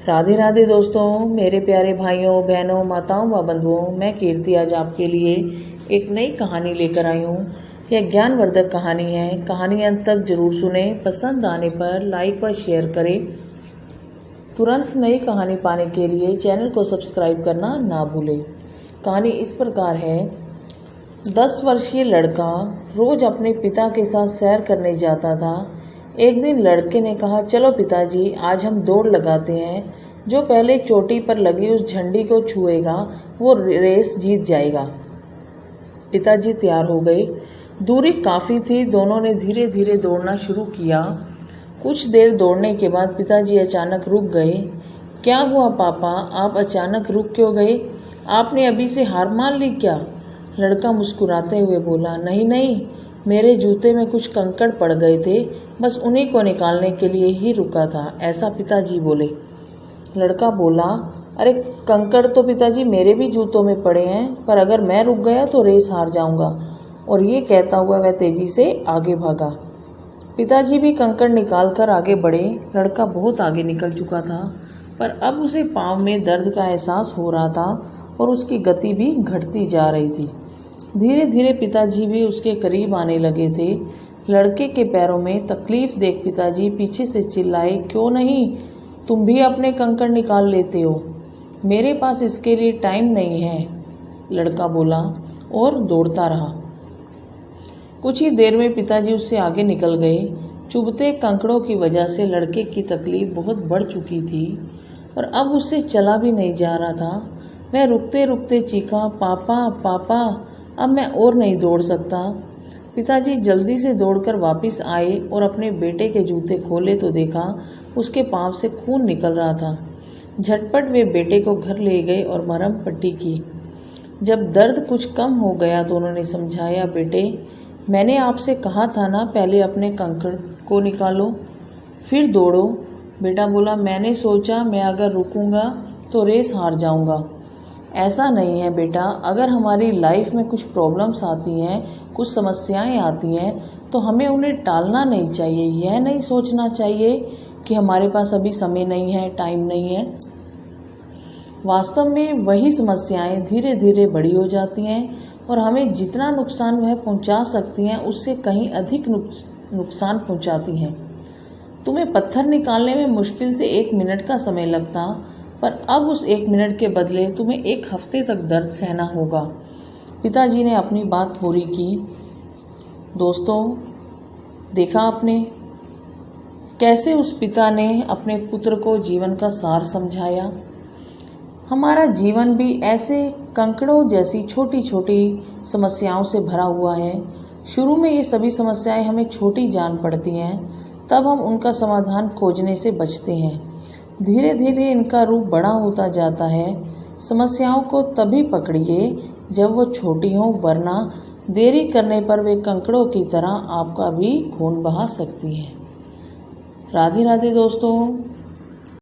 राधे राधे दोस्तों, मेरे प्यारे भाइयों बहनों माताओं व बंधुओं, मैं कीर्ति आज आपके लिए एक नई कहानी लेकर आई हूँ। यह ज्ञानवर्धक कहानी है। कहानी अंत तक जरूर सुने। पसंद आने पर लाइक व शेयर करें। तुरंत नई कहानी पाने के लिए चैनल को सब्सक्राइब करना ना भूलें। कहानी इस प्रकार है। 10 वर्षीय लड़का रोज अपने पिता के साथ सैर करने जाता था। एक दिन लड़के ने कहा, चलो पिताजी, आज हम दौड़ लगाते हैं। जो पहले चोटी पर लगी उस झंडी को छुएगा वो रेस जीत जाएगा। पिताजी तैयार हो गए। दूरी काफ़ी थी। दोनों ने धीरे धीरे दौड़ना शुरू किया। कुछ देर दौड़ने के बाद पिताजी अचानक रुक गए। क्या हुआ पापा, आप अचानक रुक क्यों गए? आपने अभी से हार मान ली क्या? लड़का मुस्कुराते हुए बोला, नहीं नहीं, मेरे जूते में कुछ कंकड़ पड़ गए थे, बस उन्हीं को निकालने के लिए ही रुका था, ऐसा पिताजी बोले। लड़का बोला, अरे कंकड़ तो पिताजी मेरे भी जूतों में पड़े हैं, पर अगर मैं रुक गया तो रेस हार जाऊंगा। और ये कहता हुआ वह तेजी से आगे भागा। पिताजी भी कंकड़ निकाल कर आगे बढ़े। लड़का बहुत आगे निकल चुका था, पर अब उसे पाँव में दर्द का एहसास हो रहा था और उसकी गति भी घटती जा रही थी। धीरे धीरे पिताजी भी उसके करीब आने लगे थे। लड़के के पैरों में तकलीफ देख पिताजी पीछे से चिल्लाए, क्यों नहीं, तुम भी अपने कंकड़ निकाल लेते हो, मेरे पास इसके लिए टाइम नहीं है। लड़का बोला और दौड़ता रहा। कुछ ही देर में पिताजी उससे आगे निकल गए। चुभते कंकड़ों की वजह से लड़के की तकलीफ बहुत बढ़ चुकी थी और अब उससे चला भी नहीं जा रहा था। वह रुकते रुकते चीखा, पापा पापा, अब मैं और नहीं दौड़ सकता। पिताजी जल्दी से दौड़कर वापस आए और अपने बेटे के जूते खोले तो देखा उसके पाँव से खून निकल रहा था। झटपट वे बेटे को घर ले गए और मरहम पट्टी की। जब दर्द कुछ कम हो गया तो उन्होंने समझाया, बेटे, मैंने आपसे कहा था ना, पहले अपने कंकड़ को निकालो फिर दौड़ो। बेटा बोला, मैंने सोचा मैं अगर रुकूंगा तो रेस हार जाऊंगा। ऐसा नहीं है बेटा, अगर हमारी लाइफ में कुछ प्रॉब्लम्स आती हैं, कुछ समस्याएं आती हैं, तो हमें उन्हें टालना नहीं चाहिए। यह नहीं सोचना चाहिए कि हमारे पास अभी समय नहीं है, टाइम नहीं है। वास्तव में वही समस्याएं धीरे धीरे बड़ी हो जाती हैं और हमें जितना नुकसान वह पहुंचा सकती हैं उससे कहीं अधिक नुकसान पहुंचाती हैं। तुम्हें पत्थर निकालने में मुश्किल से 1 मिनट का समय लगता, पर अब उस 1 मिनट के बदले तुम्हें 1 हफ्ते तक दर्द सहना होगा। पिताजी ने अपनी बात पूरी की। दोस्तों, देखा आपने कैसे उस पिता ने अपने पुत्र को जीवन का सार समझाया। हमारा जीवन भी ऐसे कंकड़ों जैसी छोटी छोटी समस्याओं से भरा हुआ है। शुरू में ये सभी समस्याएं हमें छोटी जान पड़ती हैं, तब हम उनका समाधान खोजने से बचते हैं। धीरे धीरे इनका रूप बड़ा होता जाता है। समस्याओं को तभी पकड़िए जब वो छोटी हों, वरना देरी करने पर वे कंकड़ों की तरह आपका भी खून बहा सकती हैं। राधे राधे दोस्तों।